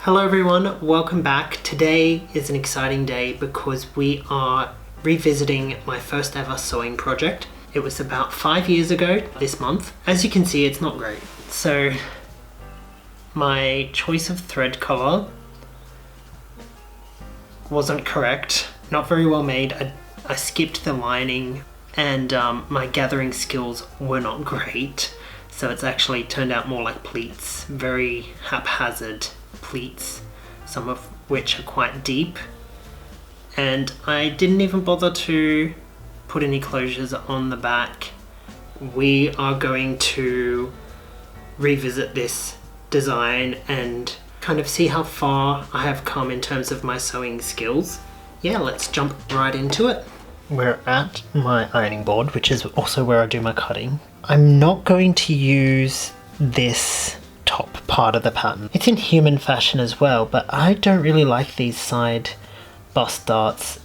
Hello everyone, welcome back. Today is an exciting day because we are revisiting my first ever sewing project. It was about 5 years ago this month. As you can see, it's not great. So my choice of thread color wasn't correct, not very well made. I skipped the lining and my gathering skills were not great. So it's actually turned out more like pleats, very haphazard pleats, some of which are quite deep. And I didn't even bother to put any closures on the back. We are going to revisit this design and kind of see how far I have come in terms of my sewing skills. Yeah, let's jump right into it. We're at my ironing board, which is also where I do my cutting. I'm not going to use this top part of the pattern. It's in human fashion as well, but I don't really like these side bust darts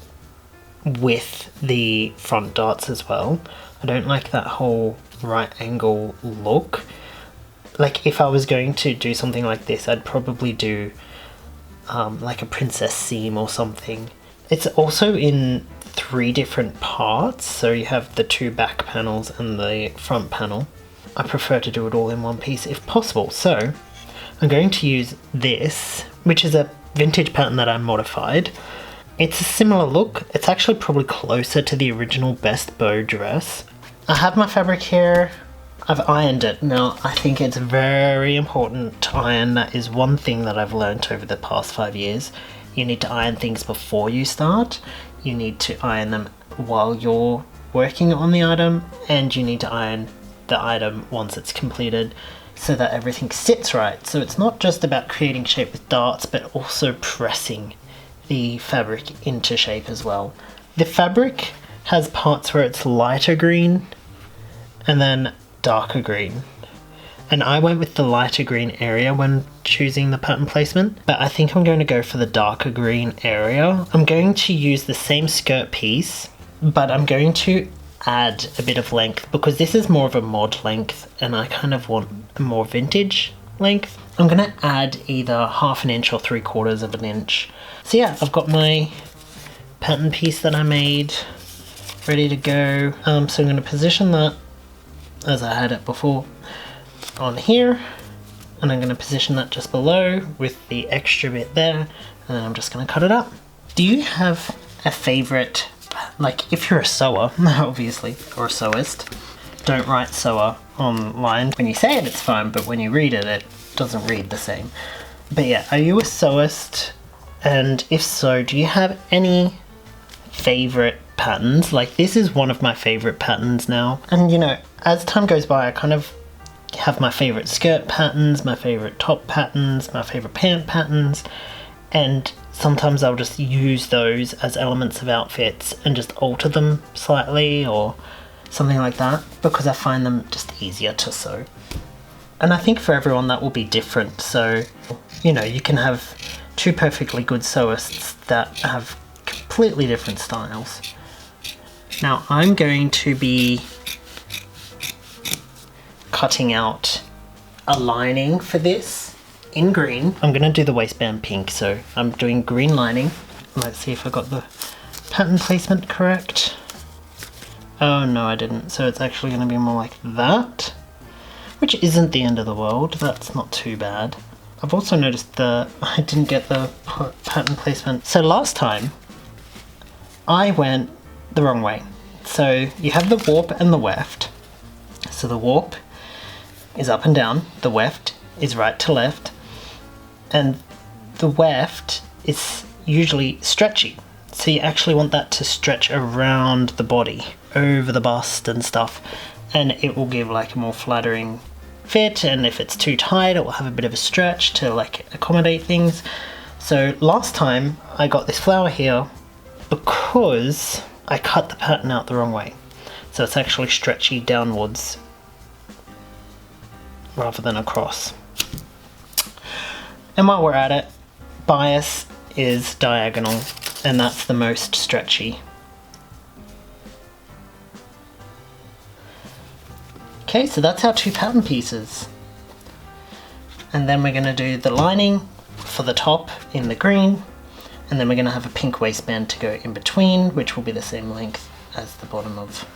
with the front darts as well. I don't like that whole right angle look. Like if I was going to do something like this, I'd probably do like a princess seam or something. It's also in 3 different parts, so you have the 2 back panels and the front panel. I prefer to do it all in one piece if possible, so I'm going to use this, which is a vintage pattern that I modified. It's a similar look. It's actually probably closer to the original Best Bow dress. I have my fabric here. I've ironed it. Now, I think it's very important to iron. That is one thing that I've learned over the past 5 years. You need to iron things before you start. You need to iron them while you're working on the item, and you need to iron the item once it's completed so that everything sits right. So it's not just about creating shape with darts, but also pressing the fabric into shape as well. The fabric has parts where it's lighter green and then darker green. And I went with the lighter green area when choosing the pattern placement, but I think I'm going to go for the darker green area. I'm going to use the same skirt piece, but I'm going to add a bit of length because this is more of a mod length and I kind of want a more vintage length. I'm going to add either 1/2 inch or 3/4 of an inch. So yeah, I've got my pattern piece that I made ready to go. So I'm going to position that as I had it before on here, and I'm going to position that just below with the extra bit there, and then I'm just going to cut it up. Do you have a favorite, like if you're a sewer, obviously, or a sewist, don't write sewer online. When you say it, it's fine, but when you read it, it doesn't read the same. But yeah, are you a sewist? And if so, do you have any favorite patterns? Like this is one of my favorite patterns now. And you know, as time goes by, I kind of have my favorite skirt patterns, my favorite top patterns, my favorite pant patterns, and sometimes I'll just use those as elements of outfits and just alter them slightly or something like that because I find them just easier to sew. And I think for everyone that will be different. So, you know, you can have 2 perfectly good sewists that have completely different styles. Now I'm going to be cutting out a lining for this in green. I'm going to do the waistband pink, so I'm doing green lining. Let's see if I got the pattern placement correct. Oh no, I didn't. So it's actually going to be more like that, which isn't the end of the world. That's not too bad. I've also noticed that I didn't get the pattern placement. So last time I went the wrong way. So you have the warp and the weft. So the warp is up and down, the weft is right to left, and the weft is usually stretchy. So you actually want that to stretch around the body, over the bust and stuff, and it will give like a more flattering fit, and if it's too tight it will have a bit of a stretch to like accommodate things. So last time I got this flower here because I cut the pattern out the wrong way. So it's actually stretchy downwards rather than across. And while we're at it, bias is diagonal, and that's the most stretchy. Okay, so that's our 2 pattern pieces. And then we're going to do the lining for the top in the green, and then we're going to have a pink waistband to go in between, which will be the same length as the bottom of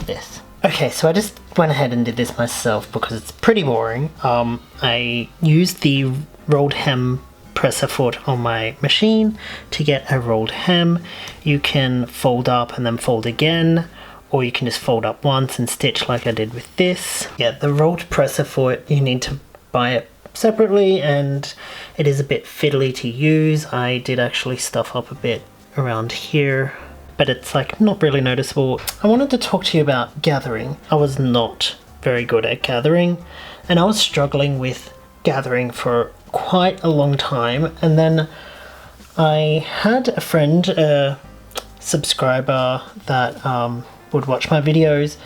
this. Okay, so I just went ahead and did this myself because it's pretty boring. I used the rolled hem presser foot on my machine to get a rolled hem. You can fold up and then fold again, or you can just fold up once and stitch like I did with this. Yeah, the rolled presser foot, you need to buy it separately and it is a bit fiddly to use. I did actually stuff up a bit around here, but it's like not really noticeable. I wanted to talk to you about gathering. I was not very good at gathering, and I was struggling with gathering for quite a long time. And then I had a friend, a subscriber that would watch my videos.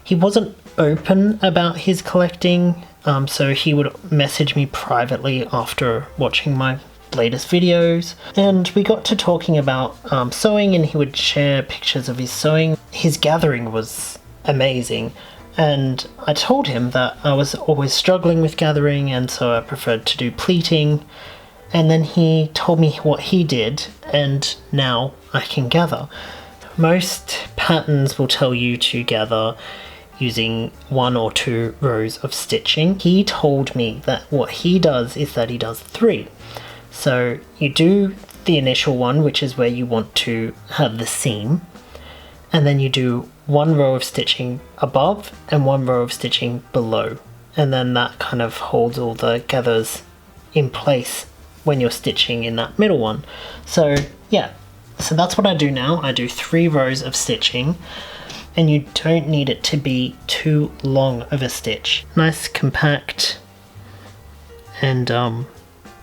He wasn't open about his collecting, so he would message me privately after watching my latest videos, and we got to talking about sewing, and he would share pictures of his sewing. His gathering was amazing, and I told him that I was always struggling with gathering, and so I preferred to do pleating. And then he told me what he did, and now I can gather. Most patterns will tell you to gather using 1 or 2 rows of stitching. He told me that what he does is that he does 3. So you do the initial one, which is where you want to have the seam, and then you do 1 row of stitching above and 1 row of stitching below, and then that kind of holds all the gathers in place when you're stitching in that middle one. So yeah, so that's what I do now. I do 3 rows of stitching, and you don't need it to be too long of a stitch. Nice, compact, and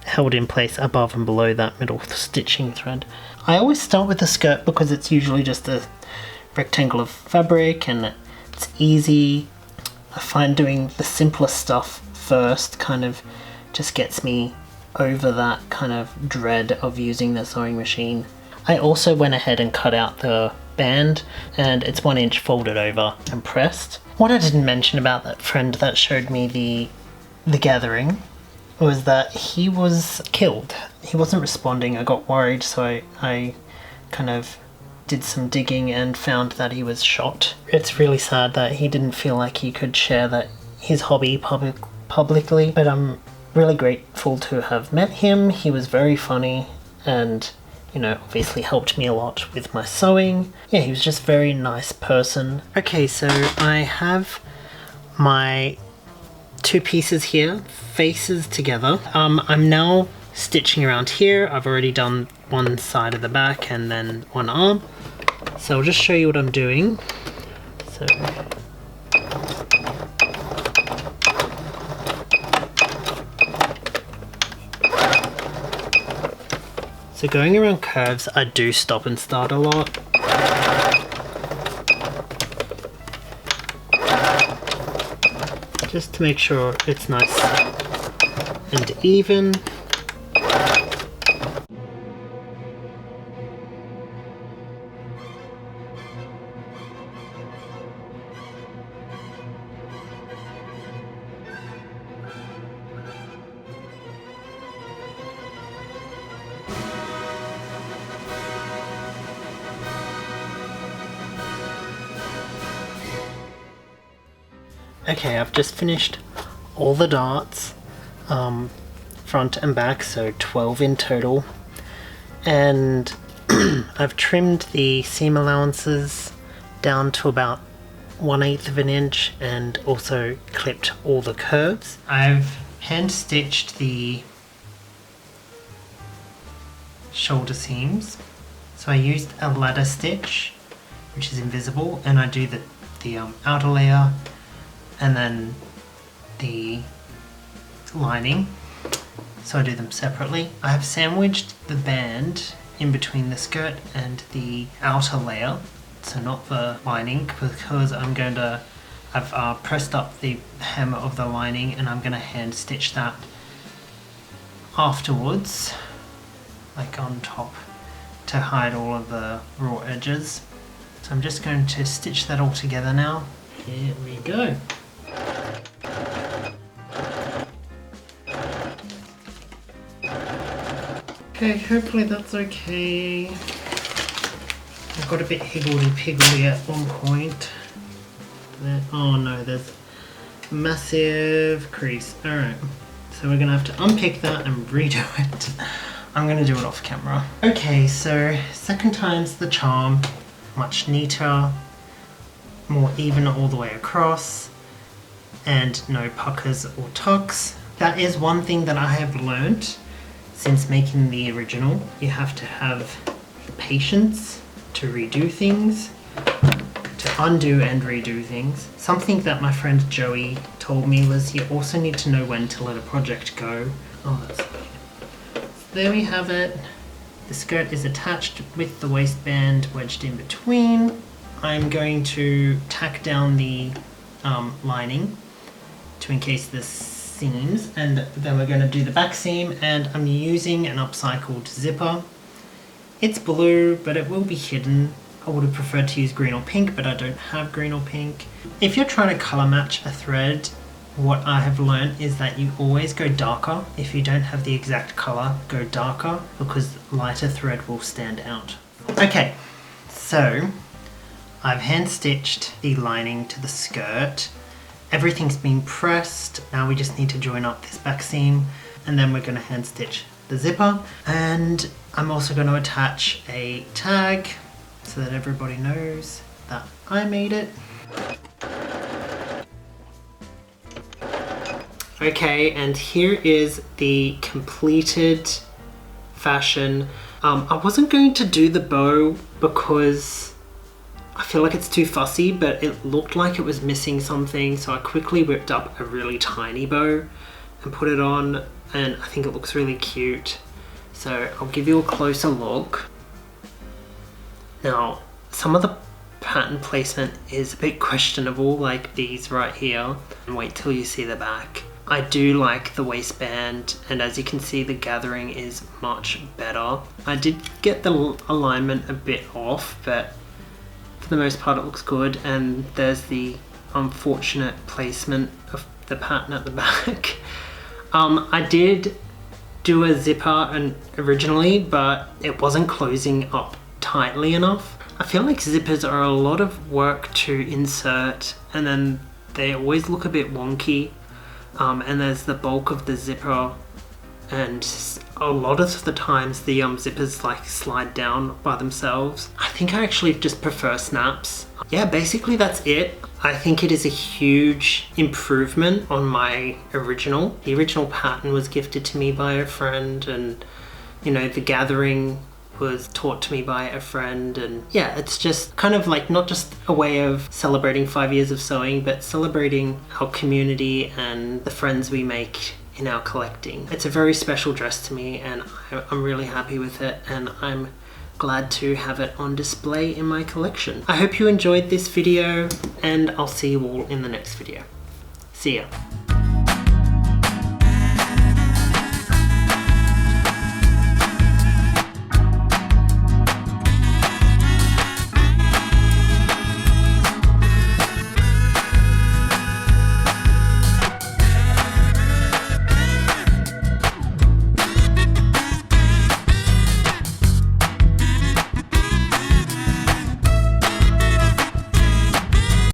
held in place above and below that middle stitching thread. I always start with the skirt because it's usually just a rectangle of fabric and it's easy. I find doing the simplest stuff first kind of just gets me over that kind of dread of using the sewing machine. I also went ahead and cut out the band, and it's 1 inch folded over and pressed. What I didn't mention about that friend that showed me the gathering was that he was killed. He wasn't responding. I got worried, so I kind of did some digging and found that he was shot. It's really sad that he didn't feel like he could share that his hobby publicly, but I'm really grateful to have met him. He was very funny and, you know, obviously helped me a lot with my sewing. Yeah, he was just a very nice person. Okay, so I have my 2 pieces here, faces together. I'm now stitching around here. I've already done one side of the back and then one arm. So I'll just show you what I'm doing. So going around curves, I do stop and start a lot. Just to make sure it's nice and even. Okay, I've just finished all the darts, front and back, so 12 in total, and I've trimmed the seam allowances down to about 1/8 of an inch and also clipped all the curves. I've hand stitched the shoulder seams, so I used a ladder stitch, which is invisible, and I do the outer layer and then the lining, so I do them separately. I have sandwiched the band in between the skirt and the outer layer, so not the lining, because I've pressed up the hem of the lining and I'm going to hand stitch that afterwards, like on top, to hide all of the raw edges. So I'm just going to stitch that all together now. Here we go. Okay, hopefully that's okay. I got a bit higgledy piggledy at one point. Oh no, there's a massive crease. Alright, so we're gonna have to unpick that and redo it. I'm gonna do it off camera. Okay, so second time's the charm. Much neater, more even all the way across, and no puckers or tucks. That is one thing that I have learned since making the original. You have to have the patience to redo things, to undo and redo things. Something that my friend Joey told me was you also need to know when to let a project go. Oh, that's good. So there we have it. The skirt is attached with the waistband wedged in between. I'm going to tack down the lining to encase the seams, and then we're going to do the back seam, and I'm using an upcycled zipper. It's blue, but it will be hidden. I would have preferred to use green or pink, but I don't have green or pink. If you're trying to color match a thread, what I have learned is that you always go darker. If you don't have the exact color, go darker, because lighter thread will stand out. Okay, so I've hand stitched the lining to the skirt. Everything's been pressed. Now we just need to join up this back seam, and then we're going to hand stitch the zipper. And I'm also going to attach a tag so that everybody knows that I made it. Okay, and here is the completed fashion. I wasn't going to do the bow because I feel like it's too fussy, but it looked like it was missing something, so I quickly whipped up a really tiny bow and put it on, and I think it looks really cute. So I'll give you a closer look. Now, some of the pattern placement is a bit questionable, like these right here, and wait till you see the back. I do like the waistband, and as you can see, the gathering is much better. I did get the alignment a bit off, but for the most part it looks good. And there's the unfortunate placement of the pattern at the back. I did do a zipper originally, but it wasn't closing up tightly enough. I feel like zippers are a lot of work to insert, and then they always look a bit wonky. And there's the bulk of the zipper, and a lot of the times the zippers like slide down by themselves. I think I actually just prefer snaps. Yeah, basically that's it. I think it is a huge improvement on my original. The original pattern was gifted to me by a friend, and you know, the gathering was taught to me by a friend, and yeah, it's just kind of like not just a way of celebrating 5 years of sewing, but celebrating our community and the friends we make in our collecting. It's a very special dress to me, and I'm really happy with it, and I'm glad to have it on display in my collection. I hope you enjoyed this video, and I'll see you all in the next video. See ya.